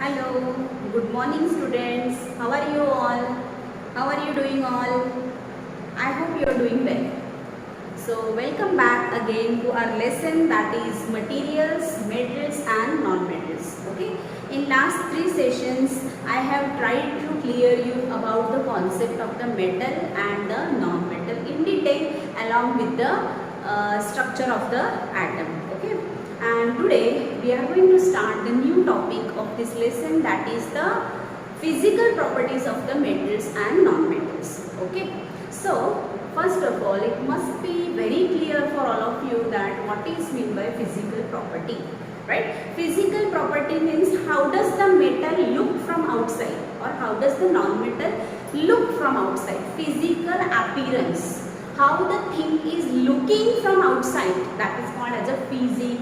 Hello, good morning students. How are you all? How are you doing all? I hope you are doing well. So welcome back again to our lesson, that is materials, metals and non-metals. Okay. In last 3 sessions I have tried to clear you about the concept of the metal and the non-metal in detail along with the structure of the atom. Okay. And today we are going to start the new topic of this lesson, that is the physical properties of the metals and non-metals. Okay. So first of all, it must be very clear for all of you that what is meant by physical property, right? Physical property means how does the metal look from outside or how does the non-metal look from outside. Physical appearance, how the thing is looking from outside, that is called as a physical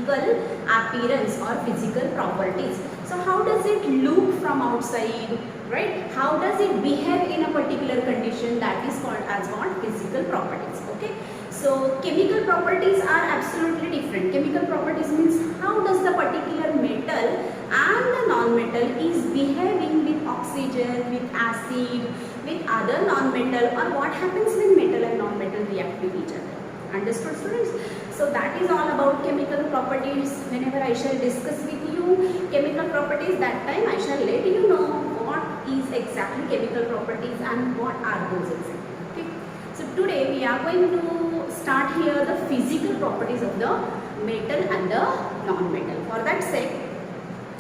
appearance or physical properties. So how does it look from outside, right? How does it behave in a particular condition, that is called as what? Physical properties. Okay. So chemical properties are absolutely different. Chemical properties means how does the particular metal and the non-metal is behaving with oxygen, with acid, with other non-metal, or what happens when metal and non-metal react with each other. Understood students? So that is all about chemical properties. Whenever I shall discuss with you chemical properties, that time I shall let you know what is exactly chemical properties and what are those exactly. Okay. So today we are going to start here the physical properties of the metal and the non-metal. For that sake,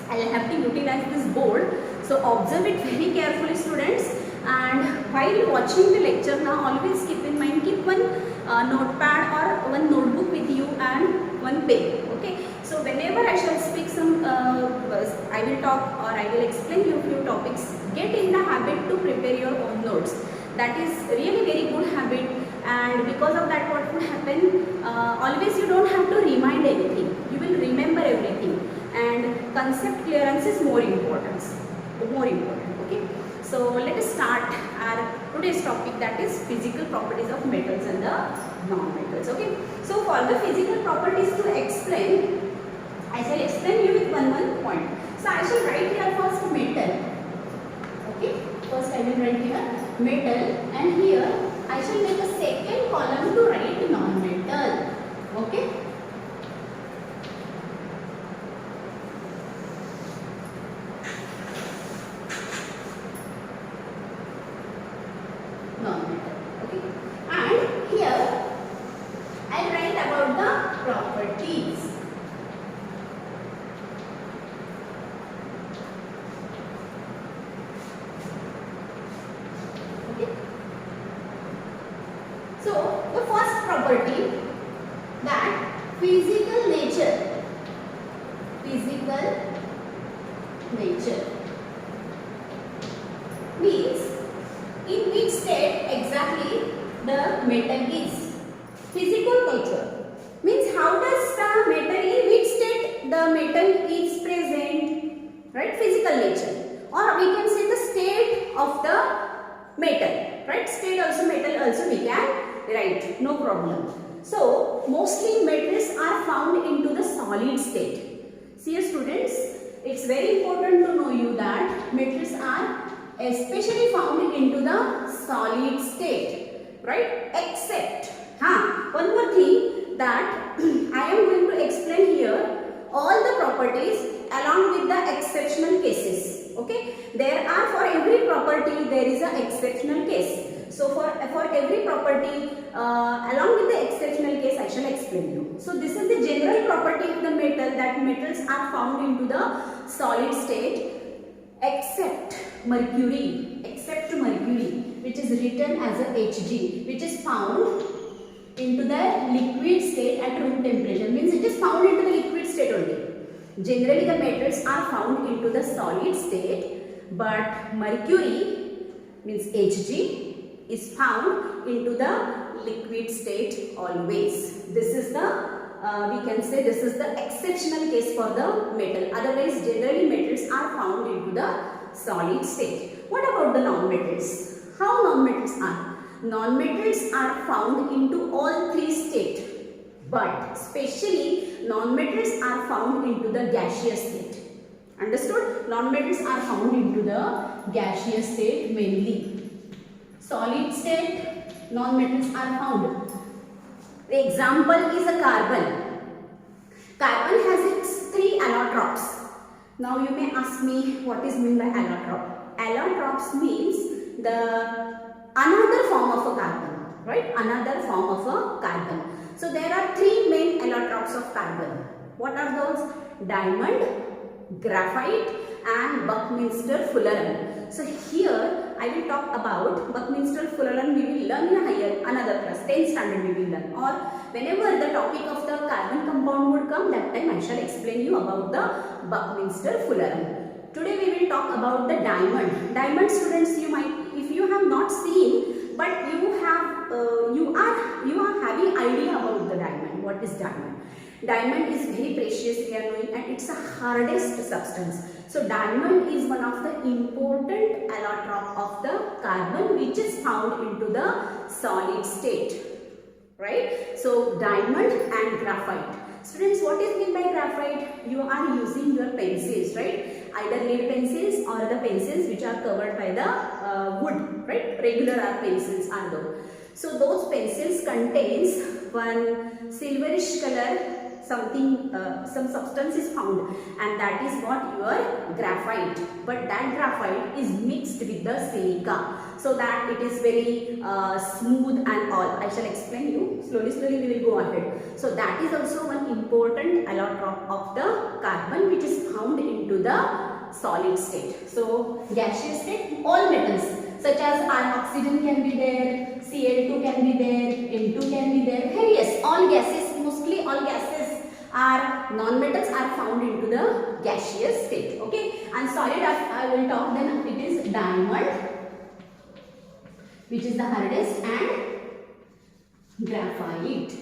I will have to utilize this board. So observe it very carefully students, and while watching the lecture now always keep in mind, keep one notepad or one notebook with you and one pen. Okay. So whenever I shall speak some, I will talk or I will explain you few topics, get in the habit to prepare your own notes. That is really very good habit, and because of that what will happen, always you don't have to remind anything, you will remember everything, and concept clearance is more important. Okay. So let us start our today's topic, that is physical properties of metals and the non-metals. Okay. So for the physical properties to explain, I shall explain you with one point. So I shall write here first metal. Okay. First I will write here metal, and here I shall make a second column to write non-metal. Okay. Non-metal. Okay. And here I will write about the properties. So, the first property, that physical nature means in which state exactly the metal is. Physical nature means how does the metal, in which state the metal is present, right? Physical nature, or we can say the state of the metal, right? State also, metal also we can write, no problem. So mostly metals are found into the solid state. See students, it's very important to know you that metals are especially found into the solid state, right? Except one more thing, that I am going to explain here all the properties along with the exceptional cases. Okay, there are, for every property there is an exceptional case. So for every property along with the exceptional case I shall explain you. So this is the general property of the metal, that metals are found into the solid state except mercury, which is written as a Hg, which is found into the liquid state at room temperature, means it is found into the liquid state only. Generally the metals are found into the solid state, but mercury means Hg is found into the liquid state always. This is the we can say this is the exceptional case for the metal. Otherwise generally metals are found into the solid state. What about the non-metals? How non-metals are? Non-metals are found into all three states, but especially non-metals are found into the gaseous state. Understood? Non-metals are found into the gaseous state mainly. Solid state, non-metals are found. The example is a carbon. Carbon has its 3 allotropes. Now you may ask me what is meant by allotrope. Allotropes means the another form of a carbon, right? Another form of a carbon. So there are 3 main allotropes of carbon. What are those? Diamond, graphite and Buckminster-Fullerene. So here I will talk about Buckminster-Fullerene. We will learn in another class, 10th standard we will learn, or whenever the topic of the carbon compound would come, that time I shall explain you about the Buckminster-Fullerene. Today we will talk about the diamond. Diamond, students, you might, if you have not seen, but you are having idea about the diamond. What is diamond? Diamond is very precious, we are knowing, and it's a hardest substance. So diamond is one of the important allotrope of the carbon which is found into the solid state, right? So diamond and graphite. Students, what is meant by graphite? You are using your pencils, right? Either lead pencils or the pencils which are covered by the wood, right? Regular pencils are those. So those pencils contains one silverish color, something, some substance is found, and that is what your graphite. But that graphite is mixed with the silica, so that it is very smooth and all. I shall explain you slowly we will go ahead. So that is also one important allotrope of the carbon which is found into the solid state. So gaseous state, all metals such as oxygen can be there, Cl2 can be there, N2 can be there. Hey, yes, all gases, mostly all gases are non-metals are found into the gaseous state. Okay, and solid I will talk, then it is diamond which is the hardest, and graphite.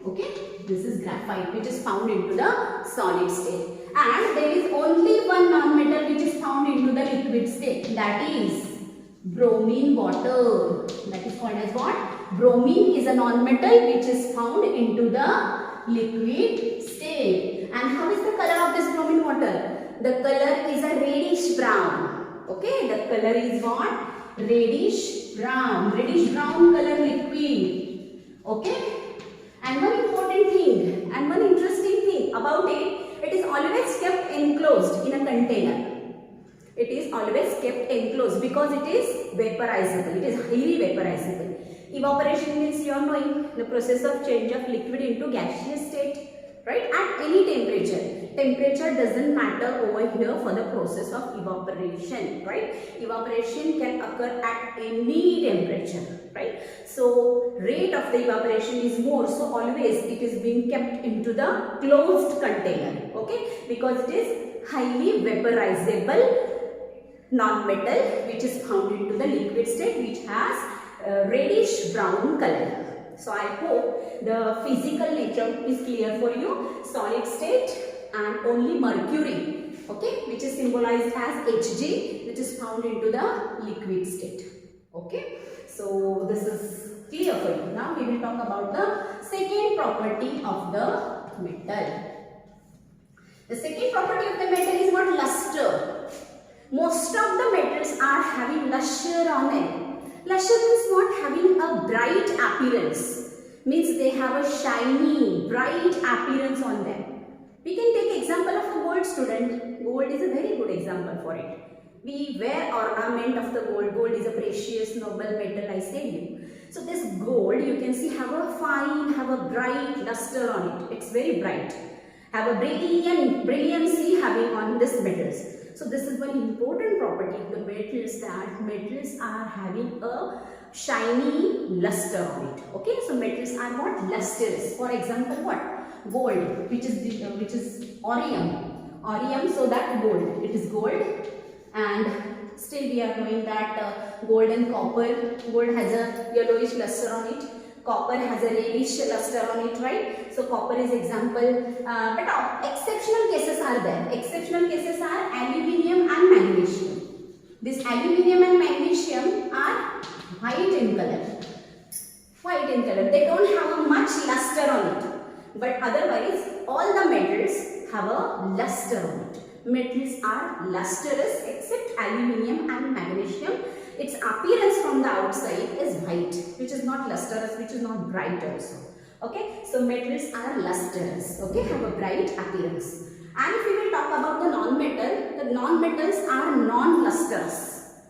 Okay, this is graphite which is found into the solid state, and there is only one non-metal which is found into the liquid state, that is bromine water. That is called as what? Bromine is a non-metal which is found into the liquid state. And how is the color of this bromine water? The color is a reddish brown. Okay, the color is what? Reddish brown color liquid. Okay, and one important thing and one interesting thing about it, it is always kept enclosed in a container. It is always kept enclosed because it is vaporizable. It is highly vaporizable. Evaporation means you are knowing the process of change of liquid into gaseous state, right? At any temperature. Temperature doesn't matter over here for the process of evaporation, right? Evaporation can occur at any temperature, right? So rate of the evaporation is more, so always it is being kept into the closed container, okay? Because it is highly vaporizable non-metal which is found into the liquid state, which has reddish brown color. So I hope the physical nature is clear for you. Solid state and only mercury, okay, which is symbolized as Hg, which is found into the liquid state. Okay, so this is clear for you. Now we will talk about the second property of the metal. The second property of the metal is what? Luster. Most of the metals are having luster on them. Luster means what? Having a bright appearance. Means they have a shiny, bright appearance on them. We can take example of a gold, student. Gold is a very good example for it. We wear ornament of the gold. Gold is a precious, noble metal, I said you. So this gold, you can see have a fine, have a bright luster on it. It's very bright. Have a brilliancy having on this metals. So this is one important property of the metals, that metals are having a shiny luster on it. Okay, so metals are what? Lustrous. For example, what? Gold, which is aurium. Aurium, so that gold. It is gold, and still we are knowing that gold and copper. Gold has a yellowish luster on it. Copper has a reddish luster on it, right? So copper is example, but exceptional cases are there. Exceptional cases are aluminium and magnesium. This aluminium and magnesium are white in color. White in color. They don't have a much luster on it. But otherwise, all the metals have a luster on it. metals are lustrous except aluminium and magnesium. Its appearance from the outside is white, which is not lustrous, which is not bright also. Okay, so metals are lustrous, okay, have a bright appearance. And if we will talk about the non-metal, the non-metals are non-lustrous.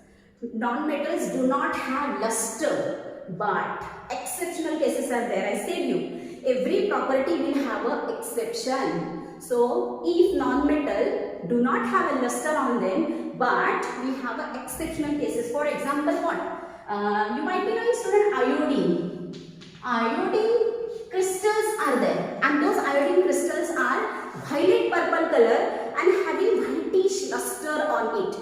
Non-metals do not have luster, but exceptional cases are there. I said you, every property will have an exception. So, if non-metal do not have a luster on them, but we have a exceptional cases. For example, what? You might be knowing, student, iodine. Iodine crystals are there, and those iodine crystals are violet purple color and having whitish luster on it.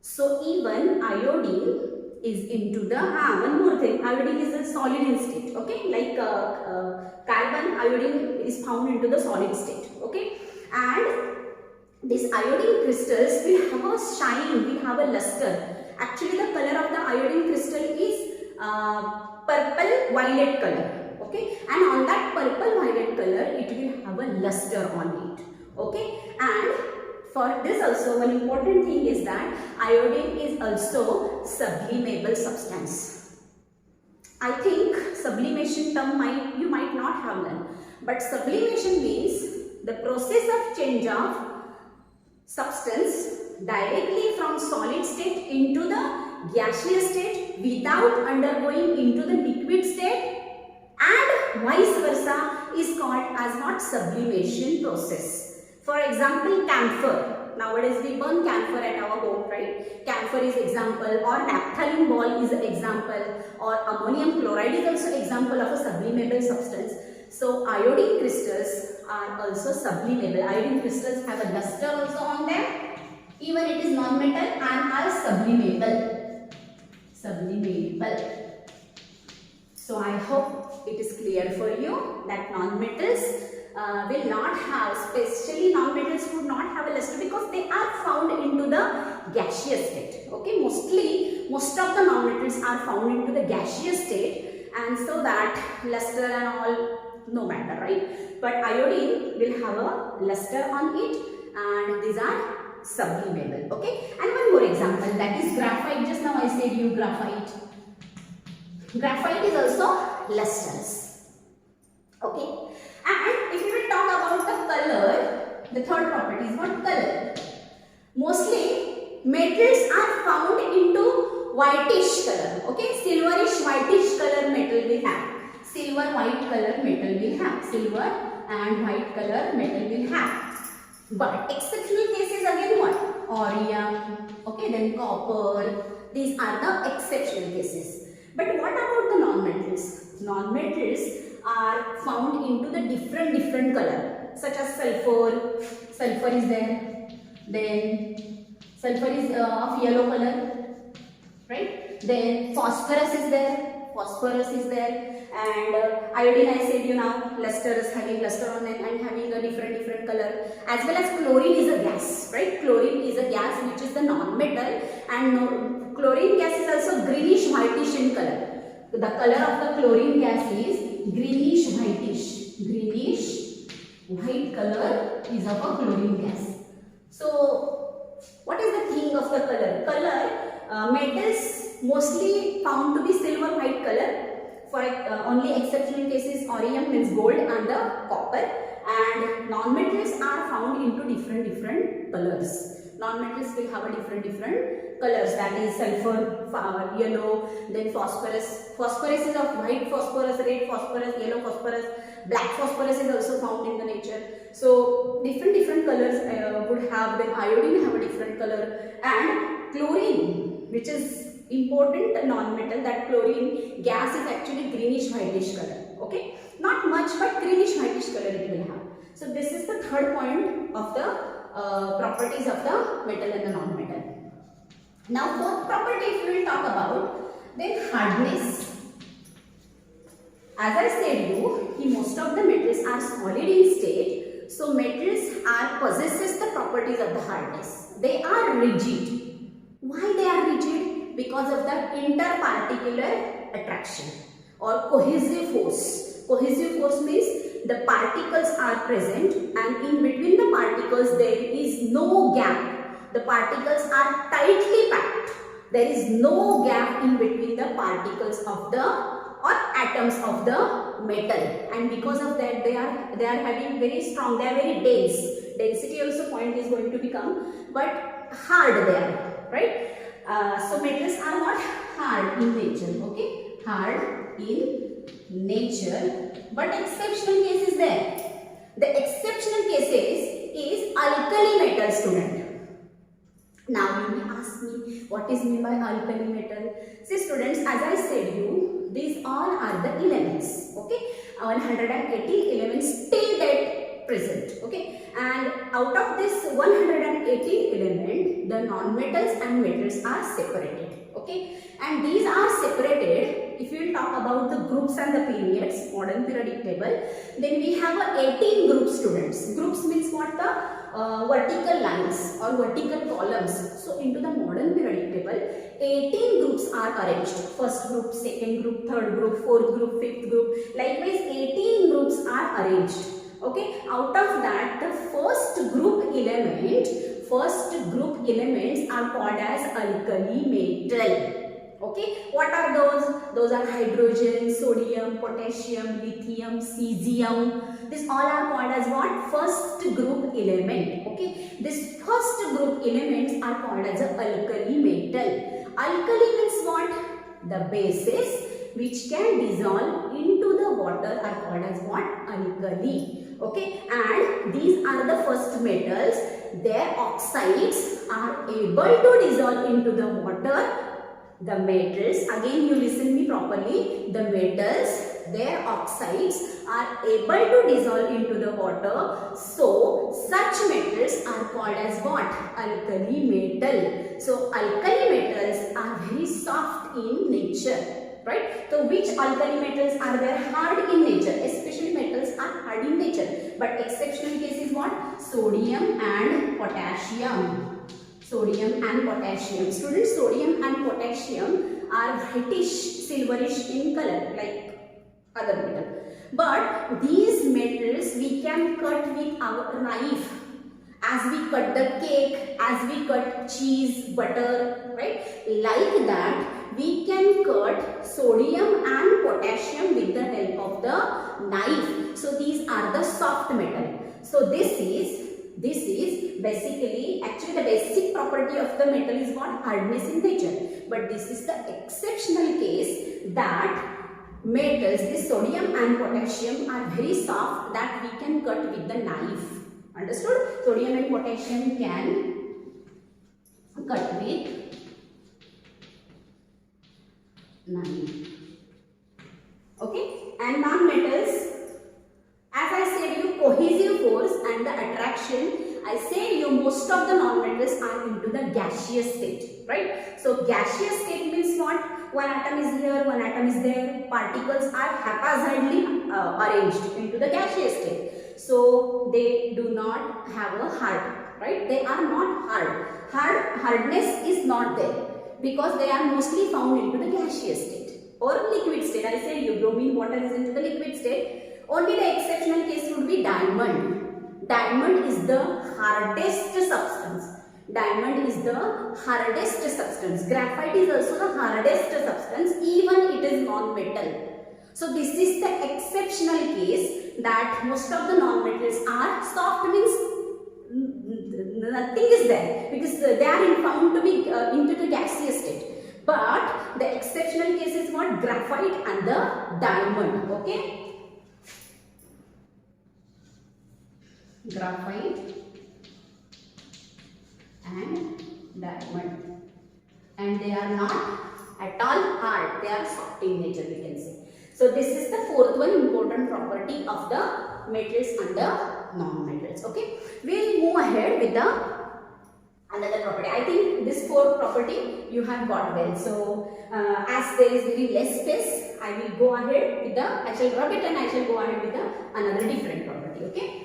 So even iodine is into the, one more thing, iodine is a solid in state, okay, like carbon, iodine is found into the solid state, okay, and these iodine crystals will have a shine, will have a luster. Actually the color of the iodine crystal is purple violet color, okay, and on that purple violet color it will have a luster on it, okay. And for this also, one important thing is that iodine is also sublimable substance. I think sublimation term you might not have learned, but sublimation means the process of change of substance directly from solid state into the gaseous state without undergoing into the liquid state, and vice versa is called as not sublimation process. For example, camphor. Nowadays we burn camphor at our home, right? Camphor is example, or naphthalene ball is an example, or ammonium chloride is also example of a sublimable substance. So iodine crystals are also sublimable. Iodine crystals have a luster also on them. Even it is non-metal and are sublimable. Sublimable. So I hope it is clear for you that non-metals will not have, especially non-metals would not have a luster because they are found into the gaseous state. Okay, most of the non-metals are found into the gaseous state, and so that luster and all no matter, right? But iodine will have a luster on it, and these are sublimable. Okay, and one more example, that is graphite. Just now I said you graphite. Graphite is also lustrous. Okay. And if we will talk about the color, the third property is what? Color. Mostly metals are found into whitish color. Okay, silverish whitish color metal we have. Silver white color metal will have. Silver and white color metal will have. But exceptional cases again what? Orium. Okay, then copper. These are the exceptional cases. But what about the non-metals? Non-metals are found into the different color, such as sulfur. Sulfur is there. Then sulfur is of yellow color, right? Then phosphorus is there. Phosphorus is there. And iodine, I said you now, lustrous, having luster on it and having a different color. As well as chlorine is a gas, right? Chlorine is a gas which is the non-metal, and chlorine gas is also greenish whitish in color. The color of the chlorine gas is greenish whitish. Greenish white color is of a chlorine gas. So what is the thing of the color? Color, metals mostly found to be silver white color. For only exceptional cases, orium means gold and the copper, and non-metals are found into different colors. Non-metals will have a different colors, that is sulfur, yellow, then phosphorus. Phosphorus is of white phosphorus, red phosphorus, yellow phosphorus, black phosphorus is also found in the nature. So different colors would have, then iodine have a different color, and chlorine, which is important non-metal, that chlorine gas is actually greenish whitish color. Okay, not much, but greenish whitish color it will have. So this is the third point of the properties of the metal and the non-metal. Now fourth property if we will talk about, then hardness. As I said you, most of the metals are solid in state, so metals possesses the properties of the hardness. They are rigid. Why they are rigid? Because of the interparticular attraction or cohesive force. Cohesive force means the particles are present, and in between the particles there is no gap. The particles are tightly packed. There is no gap in between the particles of the or atoms of the metal, and because of that they are having very strong, they are very dense. Density also point is going to become, but hard they are, right? So metals are what? Hard in nature, okay? Hard in nature, but exceptional case is there. The exceptional cases is alkali metal, student. Now you may ask me, what is meant by alkali metal? See students, as I said you, these all are the elements, okay? 180 elements till date present, okay? And out of this 180 element, the non-metals and metals are separated, okay? And these are separated, if we will talk about the groups and the periods, modern periodic table, then we have 18 group, students. Groups means what? The vertical lines or vertical columns. So into the modern periodic table, 18 groups are arranged. First group, second group, third group, fourth group, fifth group. Likewise, 18 groups are arranged. Okay. Out of that, the first group elements are called as alkali metal. Okay, what are those? Those are hydrogen, sodium, potassium, lithium, cesium. These all are called as what? First group element. Okay, this first group elements are called as a alkali metal. Alkali means what? The bases which can dissolve into the water are called as what? Alkali. Okay, and these are the first metals. Their oxides are able to dissolve into the water. The metals, again you listen me properly, the metals, their oxides are able to dissolve into the water. So such metals are called as what? Alkali metal. So alkali metals are very soft in nature, right? So which alkali metals are there? Hard in nature. Especially metals are hard in nature. But exceptional case is what? Sodium and potassium. Sodium and potassium. Students, sodium and potassium are whitish, silverish in color like other metal. But these metals we can cut with our knife. As we cut the cake, as we cut cheese, butter, right? Like that, we can cut sodium and potassium with the help of the knife. So these are the soft metal. So this is basically, actually the basic property of the metal is what? Hardness in nature. But this is the exceptional case that metals, this sodium and potassium are very soft that we can cut with the knife. Understood? Sodium and potassium can cut with knife. Okay? And non-metals, as I said you, cohesive force and the attraction, I say you most of the non-metals are into the gaseous state, right? So gaseous state means what? One atom is here, one atom is there. Particles are haphazardly arranged into the gaseous state. So they do not have a hard, right? They are not hard. Hardness is not there because they are mostly found into the gaseous state or liquid state. I said you, bromine water is into the liquid state. Only the exceptional case would be diamond. Diamond is the hardest substance. Diamond is the hardest substance. Graphite is also the hardest substance, even it is non-metal. So this is the exceptional case that most of the non-metals are soft, means nothing is there because they are found to be into the gaseous state. But the exceptional case is what? Graphite and the diamond. Okay. Graphite and diamond, and they are not at all hard, they are soft in nature, we can say. So this is the fourth one important property of the metals and the non-metals. Okay, we'll move ahead with the another property. I think this fourth property you have got well. So as there is very less space, I will go ahead with the, I shall rub it and I shall go ahead with the another different property. Okay.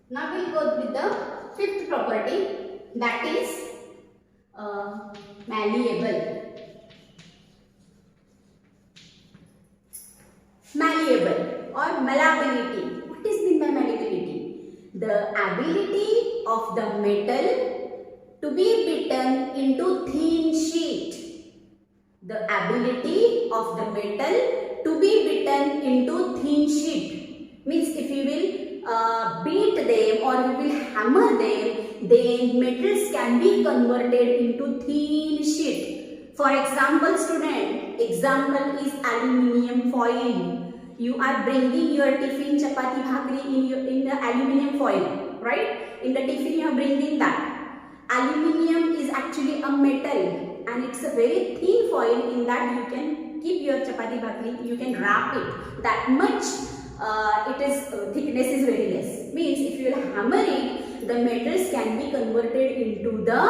Now we'll go with the fifth property, that is malleable. Malleable or malleability. What is meant by malleability? The ability of the metal to be beaten into thin sheet. The ability of the metal to be beaten into thin sheet. Means if you will beat them or you will hammer them, then metals can be converted into thin sheet. For example, student, example is aluminium foil. You are bringing your tiffin chapati bhakri in the aluminium foil, right? In the tiffin you are bringing that. Aluminium is actually a metal and it's a very thin foil. In that you can keep your chapati bhakri, you can wrap it. That much thickness is very less. Means if you will hammer it, the metals can be converted into the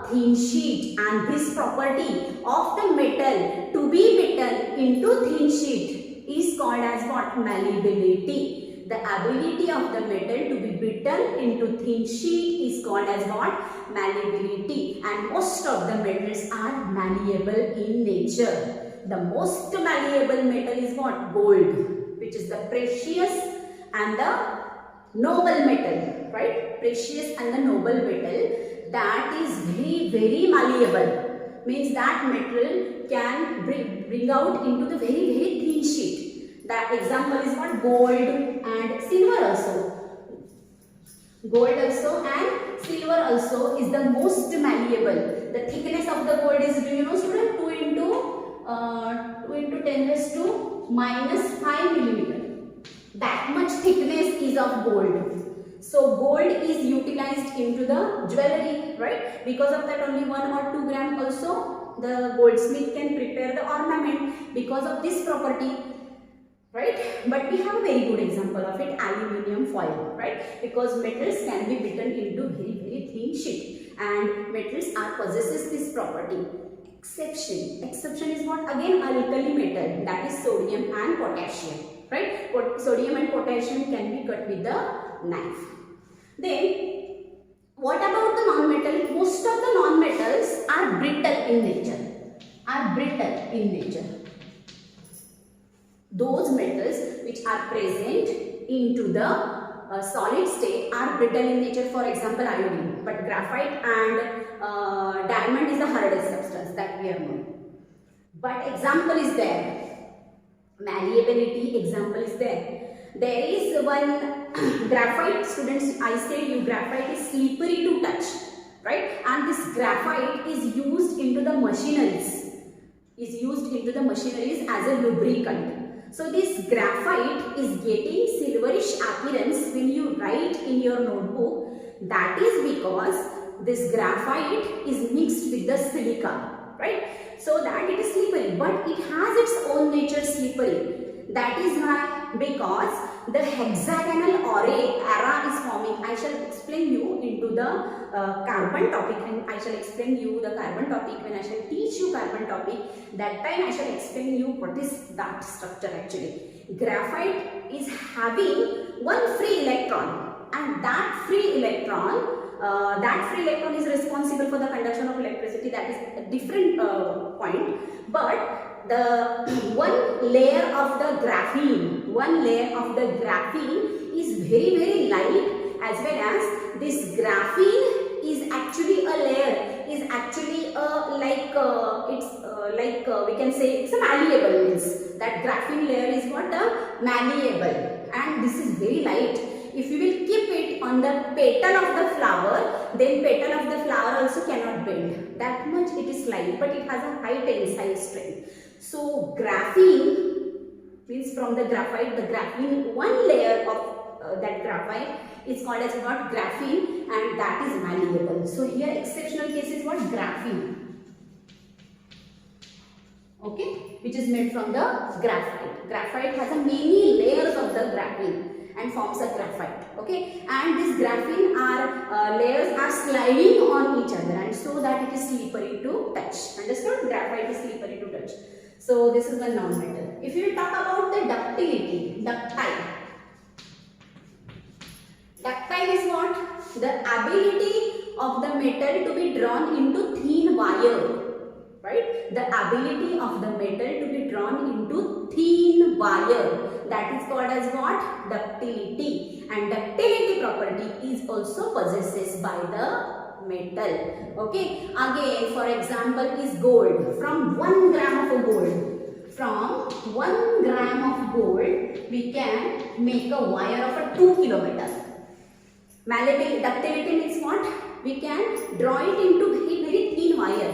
thin sheet, and this property of the metal to be beaten into thin sheet is called as what? Malleability. The ability of the metal to be beaten into thin sheet is called as what? Malleability. And most of the metals are malleable in nature. The most malleable metal is what? Gold, which is the precious and the noble metal, right? Precious and the noble metal, that is very malleable. Means that metal can bring out into the very thin sheet. That example is what? Gold and silver also. Gold also and silver also is the most malleable. The thickness of the gold is, do you know student, 2 into 10 raised to minus 5 millimeter. That much thickness is of gold. So gold is utilized into the jewelry, right? Because of that only 1 or 2 gram also the goldsmith can prepare the ornament because of this property, right? But we have a very good example of it, aluminium foil, right? Because metals can be beaten into very thin sheet, and metals are possesses this property. Exception is what? Again, alkali metal, that is sodium and potassium, right? Sodium and potassium can be cut with the knife. Then what about the non-metal? Most of the non-metals are brittle in nature. Those metals which are present into the solid state are brittle in nature. For example, iodine. But graphite and diamond is the hardest substance that we have known. But example is there. Malleability example is there. There is one graphite, students, I said you graphite is slippery to touch, right? And this graphite is used into the machineries, as a lubricant. So this graphite is getting silverish appearance when you write in your notebook. That is because this graphite is mixed with the silica, right? So that it is slippery, but it has its own nature slippery. That is why, because the hexagonal array is forming. I shall explain you into the carbon topic, and I shall explain you the carbon topic when I shall teach you carbon topic. That time I shall explain you what is that structure actually. Graphite is having one free electron, and that free electron is responsible for the conduction of electricity. That is a different point. But the one layer of the graphene is very light, as well as this graphene is actually a layer, is actually we can say it's a malleable. Means that graphene layer is what? A malleable, and this is very light. If you will keep it on the petal of the flower, then petal of the flower also cannot bend. That much it is light, but it has a high tensile strength. So graphene means from the graphene, one layer of that graphite is called as what? Graphene, and that is malleable. So here exceptional case is what? Graphene. Okay, which is made from the graphite. Graphite has a many layers of the graphene and forms a graphite. Okay, and these graphene layers are sliding on each other, and so that it is slippery to touch. Understood? Graphite is slippery to touch. So this is the non-metal. If you talk about the ductility, ductile is what? the ability of the metal to be drawn into thin wire. Right? The ability of the metal to be drawn into thin wire. That is called as what? Ductility. And ductility property is also possessed by the metal. Okay. Again, for example, is gold. From 1 gram of a gold. From 1 gram of gold, we can make a wire of a 2 kilometer. Malleability, ductility means what? We can draw it into very thin wire.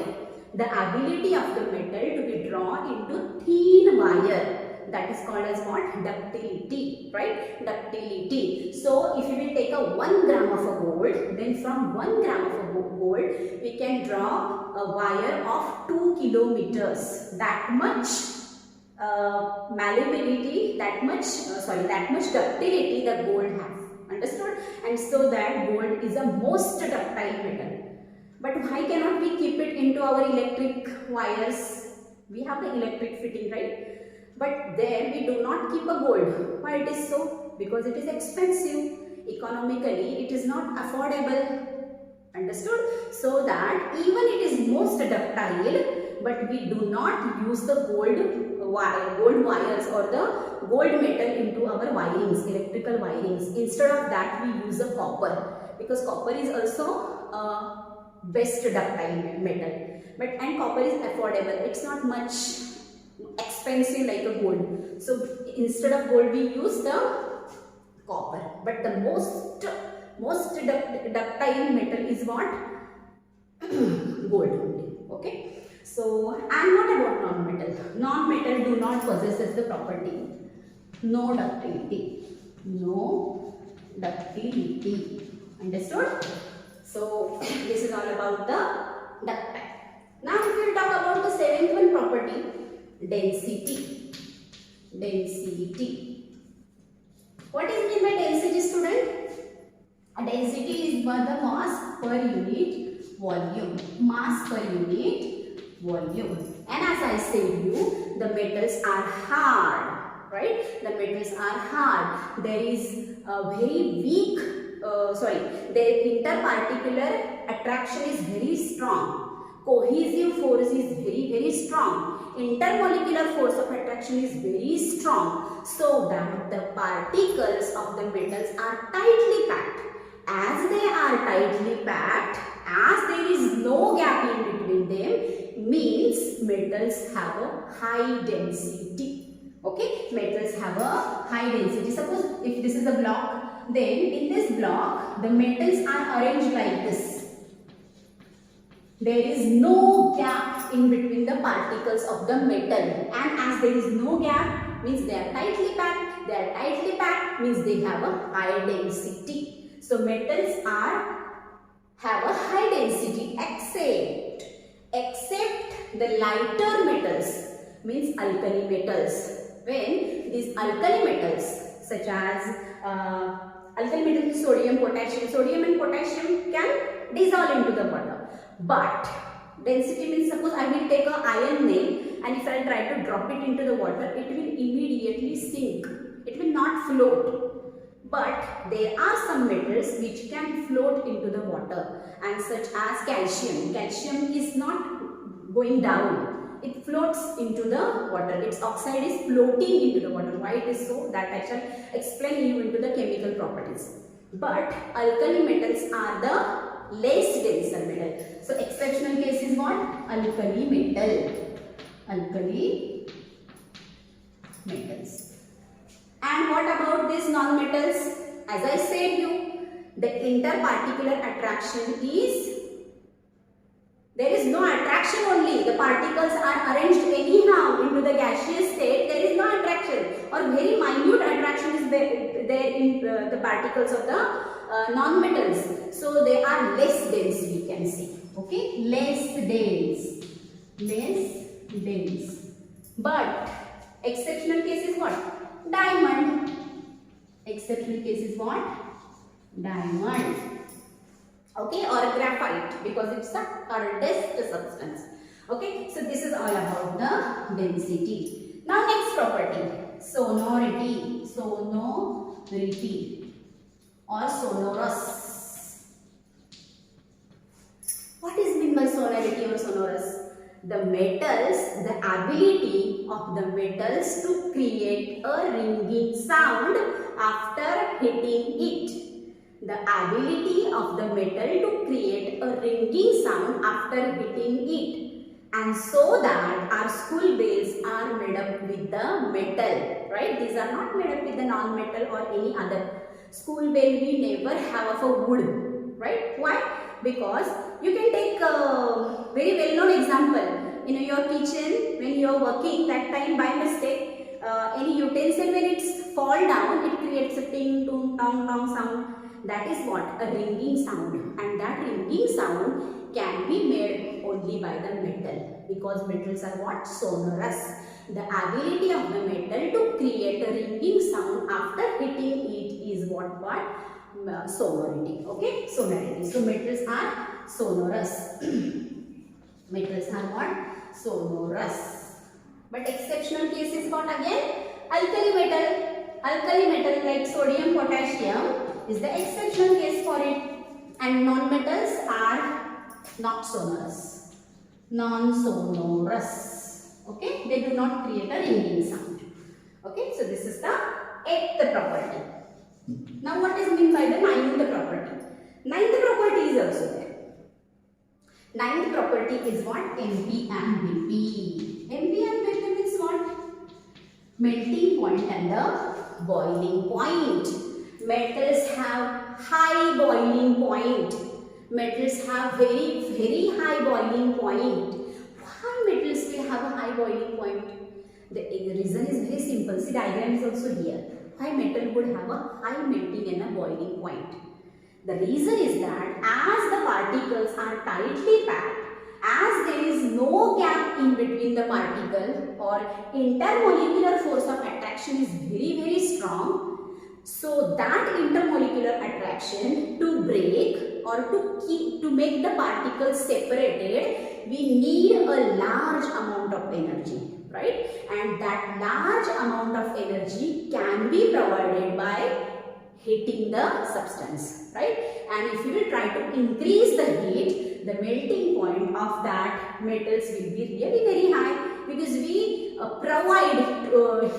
The ability of the metal to be drawn into thin wire, that is called as what? Ductility, right? Ductility. So if you will take a 1 gram of a gold, then from 1 gram of a gold we can draw a wire of 2 kilometers. That much malleability, that much ductility the gold has. Understood? And so that gold is a most ductile metal. But why cannot we keep it into our electric wires? We have the electric fitting, right? But there we do not keep a gold. Why it is so? Because it is expensive. Economically, it is not affordable. Understood? So that even it is most ductile, but we do not use the gold wires or the gold metal into our wirings, electrical wirings. Instead of that, we use a copper, because copper is also best ductile metal, and copper is affordable. It's not much expensive like a gold. So instead of gold, we use the copper. But the most ductile metal is what? Gold only. Okay. So, and what about non-metal? Non-metal do not possess the property no ductility. No ductility. Understood? So this is all about the ductile. Now if we will talk about the 7th one property, density. Density. What is meant by density, student? A density is the mass per unit volume. Mass per unit volume. And as I said you, the metals are hard. Right? The metals are hard. There is a very weak their interparticular attraction is very strong. Cohesive force is very strong. Intermolecular force of attraction is very strong. So that the particles of the metals are tightly packed. As they are tightly packed, as there is no gap in between them, means metals have a high density. Okay, metals have a high density. Suppose if this is a block, then in this block the metals are arranged like this. There is no gap in between the particles of the metal, and as there is no gap means they are tightly packed. They are tightly packed means they have a high density. So metals have a high density except the lighter metals, means alkali metals. When these alkali metals such as alkali metals, sodium and potassium can dissolve into the water. But density means, suppose I will take a iron nail and if I try to drop it into the water, it will immediately sink. It will not float. But there are some metals which can float into the water, and such as calcium. Calcium is not going down. It floats into the water. Its oxide is floating into the water. Why it is so? That I shall explain you into the chemical properties. But alkali metals are the less denser metal. So exceptional case is what? Alkali metal. Alkali metals. And what about these non-metals? As I said you, the interparticular attraction is, there is no attraction only. The particles are arranged anyhow into the gaseous state. There is no attraction, or very minute attraction is there in the particles of the non-metals. So they are less dense, we can see. Okay, less dense. But exceptional case is what? Diamond. Exceptional case is what? Diamond. Okay, or graphite, because it's a hardest substance. Okay, so this is all about the density. Now next property, sonority or sonorous. The metals, the ability of the metals to create a ringing sound after hitting it. The ability of the metal to create a ringing sound after hitting it. And so that our school bells are made up with the metal, right? These are not made up with the non-metal or any other. School bell we never have of a wood, right? Why? Because you can take a very well-known example in your kitchen when you are working, that time by mistake any utensil, when it's fall down, it creates a ting tung tong tong sound. That is what? A ringing sound. And that ringing sound can be made only by the metal, because metals are what? Sonorous. The ability of the metal to create a ringing sound after hitting it is what? Sonority. Okay, sonority. So metals are sonorous. Metals are what? Sonorous. But exceptional case is what again? Alkali metal. Alkali metal like sodium, potassium is the exceptional case for it. And non-metals are not sonorous. Non-sonorous. Okay, they do not create a ringing sound. Okay, so this is the 8th property. Now what is meant by the 9th property? 9th property is also there. 9th property is what? MP and BP. MP and BP means what? Melting point and the boiling point. Metals have high boiling point. Metals have very high boiling point. Why metals will have a high boiling point? The reason is very simple. See, diagram is also here. Why metal would have a high melting and a boiling point? The reason is that as the particles are tightly packed, as there is no gap in between the particle, or intermolecular force of attraction is very strong, so that intermolecular attraction to break or to make the particles separated, we need a large amount of energy. Right? And that large amount of energy can be provided by heating the substance, right? And if you will try to increase the heat, the melting point of that metals will be really very high, because we provide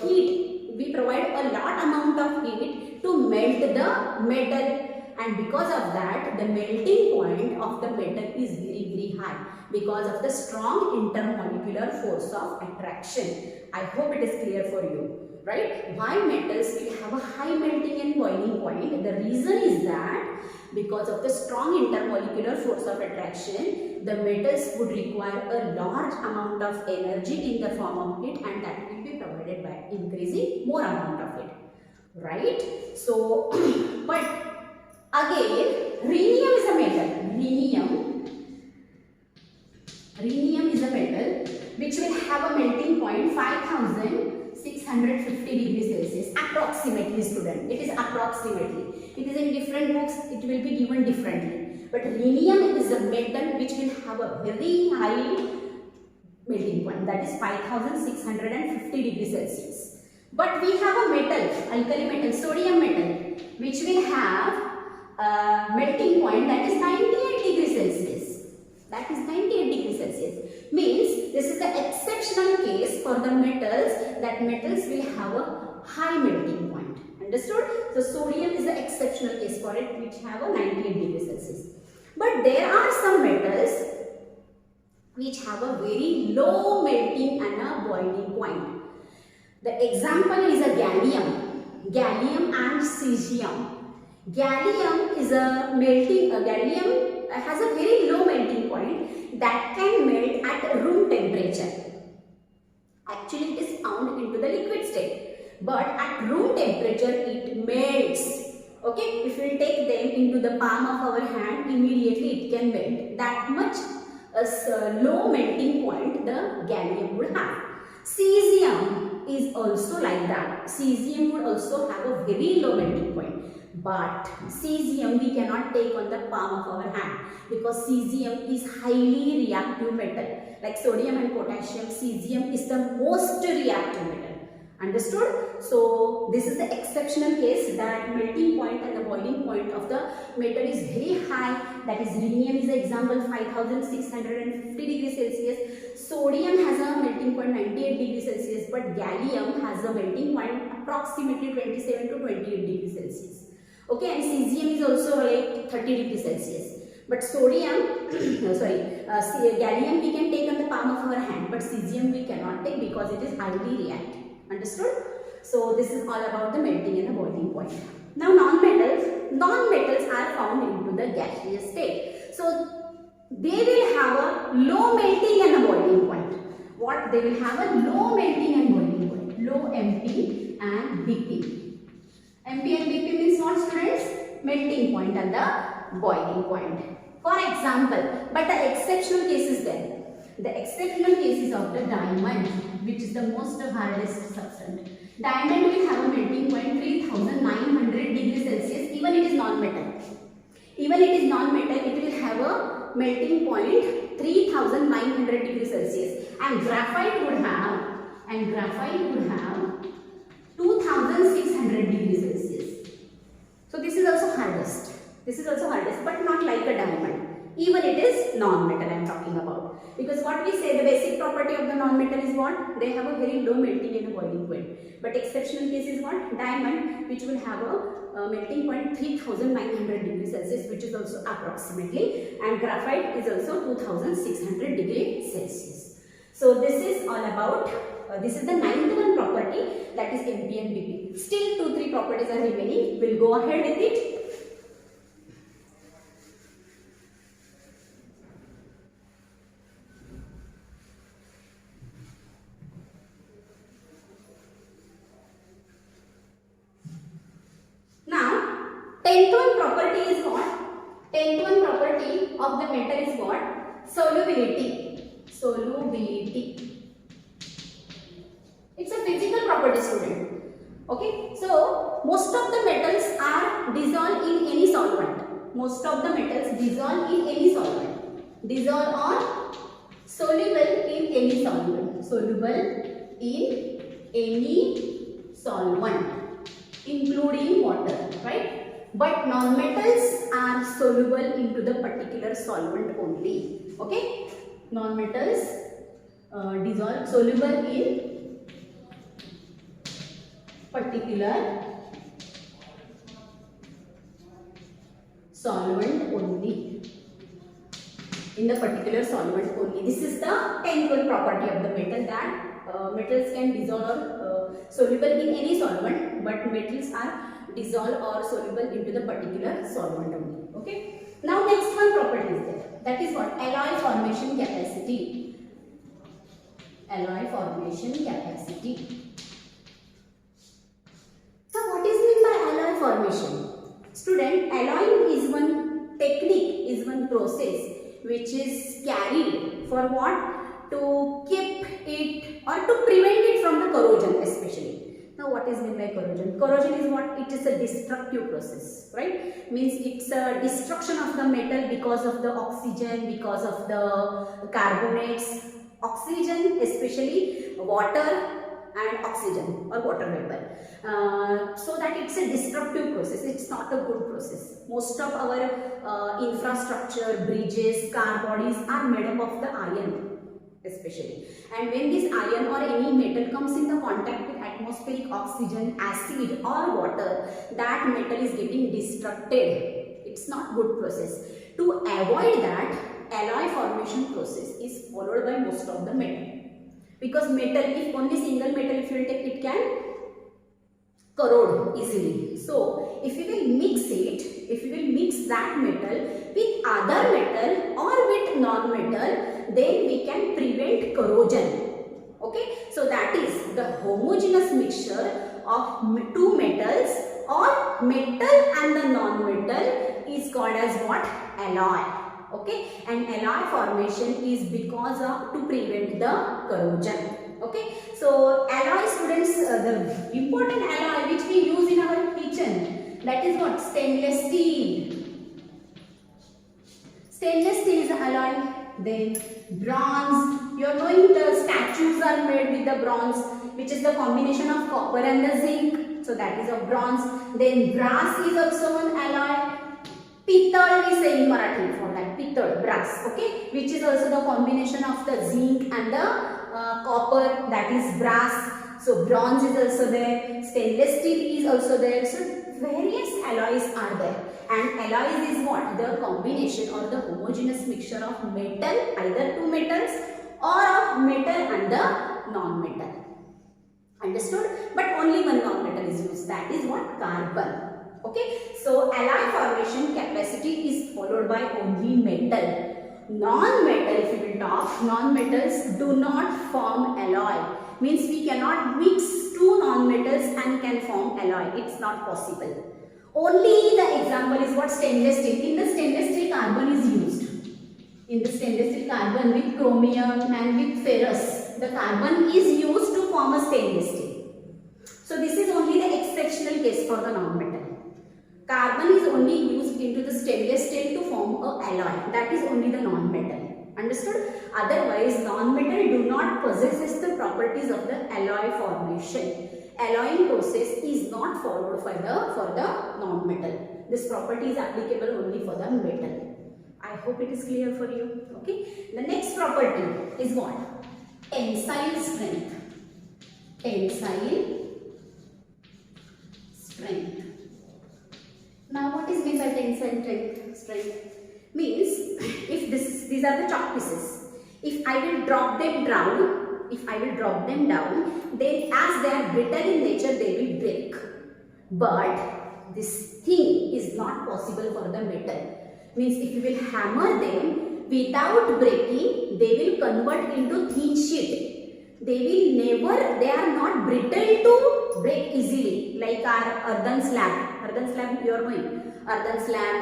heat, we provide a lot amount of heat to melt the metal. And because of that, the melting point of the metal is very high, because of the strong intermolecular force of attraction. I hope it is clear for you, right? Why metals will have a high melting and boiling point? The reason is that because of the strong intermolecular force of attraction, the metals would require a large amount of energy in the form of heat, and that will be provided by increasing more amount of it, right? So, but again, rhenium is a metal. Rhenium is a metal which will have a melting point 5650 degrees Celsius, approximately, student. It is approximately. It is in different books, it will be given differently. But rhenium is a metal which will have a very high melting point, that is 5650 degrees Celsius. But we have a metal, alkali metal, sodium metal, which will have melting point that is 98 degrees Celsius. That is 98 degrees Celsius. Means this is the exceptional case for the metals, that metals will have a high melting point. Understood? So sodium is the exceptional case for it, which have a 98 degrees Celsius. But there are some metals which have a very low melting and a boiling point. The example is a gallium and cesium. Gallium is a melting, gallium has a very low melting point that can melt at room temperature. Actually, it is found into the liquid state, but at room temperature it melts. Okay, if we take them into the palm of our hand, immediately it can melt. That much low melting point the gallium would have. Cesium is also like that. Cesium would also have a very low melting point. But cesium we cannot take on the palm of our hand, because cesium is highly reactive metal. Like sodium and potassium, cesium is the most reactive metal. Understood? So this is the exceptional case that melting point and the boiling point of the metal is very high, that is rhenium is the example 5650 degrees Celsius. Sodium has a melting point 98 degrees Celsius, but gallium has a melting point approximately 27 to 28 degrees Celsius. Okay, and cesium is also like 30 degrees Celsius. But sodium, gallium we can take on the palm of our hand, but cesium we cannot take because it is highly reactive. Understood? So this is all about the melting and the boiling point. Now non-metals are found into the gaseous state. So they will have a low melting and a boiling point. What? They will have a low melting and boiling point. Low MP and BP. MP and BP means what, students? Melting point and the boiling point. For example, but the exceptional cases then. The exceptional cases of the diamond, which is the most hardest substance. Diamond will have a melting point 3900 degrees Celsius, even it is non-metal. Even it is non-metal, it will have a melting point 3900 degrees Celsius. And graphite would have 2600 degrees Celsius. So this is also hardest. This is also hardest, but not like a diamond. Even it is non-metal I am talking about. Because what we say, the basic property of the non-metal is what? They have a very low melting and a boiling point. But exceptional case is what? Diamond, which will have a melting point 3900 degrees Celsius, which is also approximately. And graphite is also 2600 degrees Celsius. So this is all about, this is the ninth one property, that is MP and BP. Still 2-3 properties are remaining. We'll go ahead with it. Tenth one property is what? Tenth one property of the metal is what? Solubility. Solubility. It's a physical property, student. Okay. So most of the metals are dissolved in any solvent. Most of the metals dissolve in any solvent. Dissolve or soluble in any solvent. Soluble in any solvent, including water, right? But non-metals are soluble into the particular solvent only. Okay? Non-metals dissolve soluble in particular solvent only. In the particular solvent only. This is the 10th one property of the metal, that metals can dissolve soluble in any solvent, but metals are dissolve or soluble into the particular solvent only. Okay. Now next one property is there. That is what? Alloy formation capacity. Alloy formation capacity. So what is meant by alloy formation? Student, alloying is one technique, is one process which is carried for what? To keep it or to prevent it from the corrosion especially. Now what is meant by corrosion? Corrosion is what? It is a destructive process, right? Means it's a destruction of the metal because of the oxygen, because of the carbonates. Oxygen, especially water and oxygen or water vapor. So that it's a destructive process. It's not a good process. Most of our infrastructure, bridges, car bodies are made up of the iron. Especially, and when this iron or any metal comes in the contact with atmospheric oxygen, acid or water, that metal is getting destructed. It's not good process. To avoid that, alloy formation process is followed by most of the metal, because metal, if only single metal if you will take, it can corrode easily. So if you will mix it, if you will mix that metal with other metal or with non-metal, then we can prevent corrosion. Okay, so that is the homogeneous mixture of two metals or metal and the non-metal is called as what? Alloy. Okay, and alloy formation is because of to prevent the corrosion. Okay, so alloy, students, the important alloy which we use in our kitchen, that is what? Stainless steel. Stainless steel is the alloy. Then bronze, you are knowing the statues are made with the bronze, which is the combination of copper and the zinc, so that is of bronze. Then brass is also an alloy. Pittal we say in Marathi. brass, okay, which is also the combination of the zinc and the copper, that is brass. So bronze is also there, stainless steel is also there. So various alloys are there, and alloys is what? The combination or the homogeneous mixture of metal, either two metals, or of metal and the non-metal. Understood? But only one non-metal is used, that is what? Carbon. Okay, so alloy formation capacity is followed by only metal. Non-metal, if we will talk, non-metals do not form alloy. Means we cannot mix two non-metals and can form alloy. It's not possible. Only the example is what? Stainless steel. In the stainless steel, carbon is used. In the stainless steel, carbon with chromium and with ferrous, the carbon is used to form a stainless steel. So this is only the exceptional case for the non-metal. Carbon is only used into the stainless steel to form a alloy. That is only the non-metal. Understood? Otherwise, non-metal do not possess the properties of the alloy formation. Alloying process is not followed for the non-metal. This property is applicable only for the metal. I hope it is clear for you. Okay. The next property is what? Tensile strength. Tensile strength. Now what is meant by tensile strength? Means if these are the chalk pieces. If I will drop them down, then as they are brittle in nature, they will break. But this thing is not possible for the metal. Means if you will hammer them without breaking, they will convert into thin sheet. They are not brittle to break easily, like our earthen slab. Earthen slab, you are knowing. Earthen slab,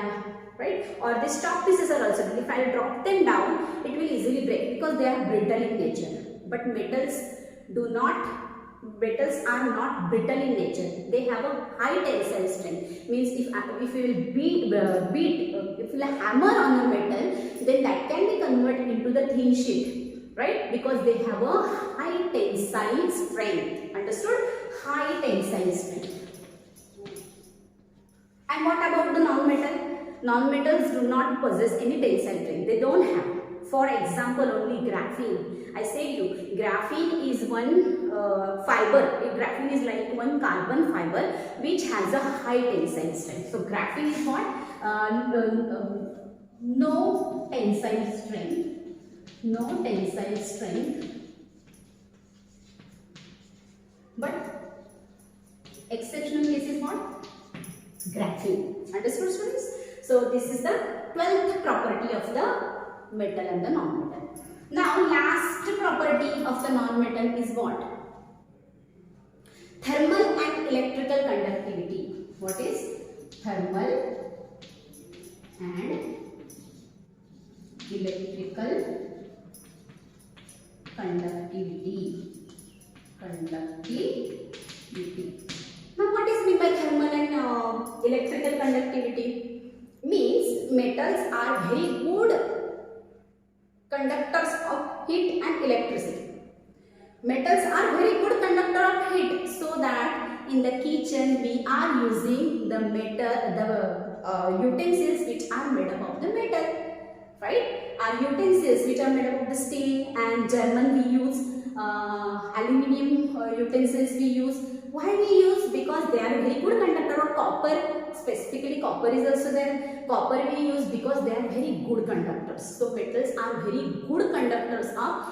right? Or these chalk pieces are also, if I drop them down, it will easily break because they are brittle in nature. But metals are not brittle in nature. They have a high tensile strength. Means if you will if you will hammer on a metal, then that can be converted into the thin sheet, right? Because they have a high tensile strength. Understood? High tensile strength. And what about the non-metal? Non-metals do not possess any tensile strength. They don't have. For example, only graphene. I say you, graphene is one fiber. Graphene is like one carbon fiber which has a high tensile strength. So graphene is what? No tensile strength. No tensile strength. But exceptional case is what? Graphene. Understood, students? So this is the 12th property of the metal and the non-metal. Now last property of the non-metal is what? Thermal and electrical conductivity. What is thermal and electrical conductivity? Now what is meant by thermal and electrical conductivity? Means metals are very good conductors of heat and electricity. Metals are very good conductor of heat, so that in the kitchen we are using the utensils which are made up of the metal, right? Our utensils which are made up of the steel, and German we use aluminium utensils we use. Why we use? Because they are very good conductor of copper. Specifically copper is also there. Copper we use because they are very good conductors. So metals are very good conductors of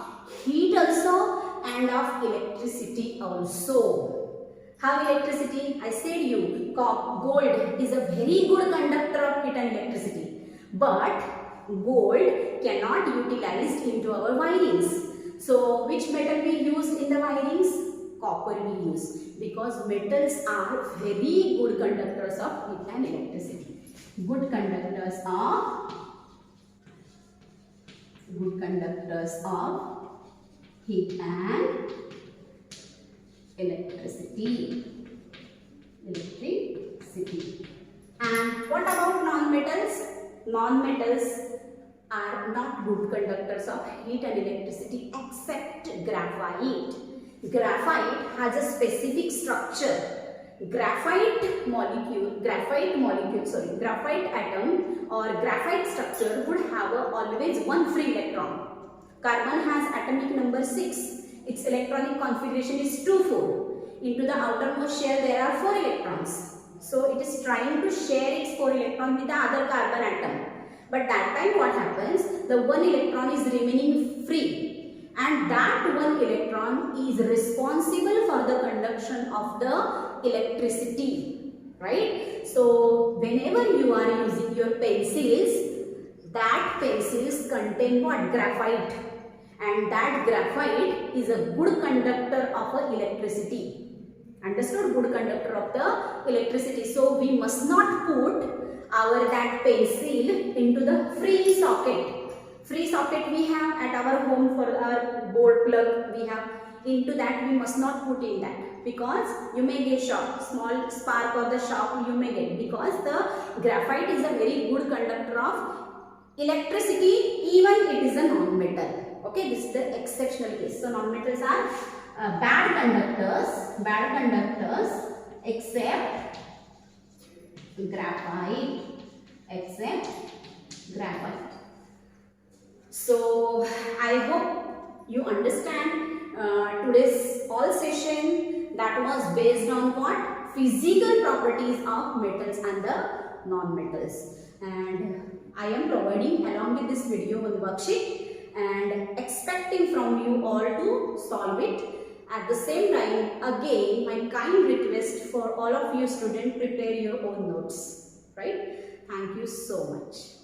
heat also and of electricity also. How electricity? I said you, gold is a very good conductor of heat and electricity. But gold cannot utilized into our wirings. So which metal we use in the wirings? Copper we use, because metals are very good conductors of heat and electricity. Good conductors of heat and electricity. And what about non-metals? Non-metals are not good conductors of heat and electricity except graphite. Graphite has a specific structure. Graphite atom or graphite structure would have a always one free electron. Carbon has atomic number 6. Its electronic configuration is 2,4. Into the outermost shell there are 4 electrons. So it is trying to share its 4 electron with the other carbon atom. But that time what happens? The one electron is remaining free, and that one electron is responsible for the conduction of the electricity, right? So whenever you are using your pencils, that pencils contain what? Graphite, and that graphite is a good conductor of electricity. Understood? Good conductor of the electricity. So we must not put that pencil into the free socket. Free socket we have at our home for our board plug we have. Into that we must not put in that, because you may get shock. Small spark or the shock you may get, because the graphite is a very good conductor of electricity, even it is a non-metal. Okay, this is the exceptional case. So non-metals are bad conductors except graphite, So I hope you understand today's all session that was based on what? Physical properties of metals and the non-metals. And I am providing along with this video one worksheet and expecting from you all to solve it. At the same time, again, my kind request for all of you students, prepare your own notes, right? Thank you so much.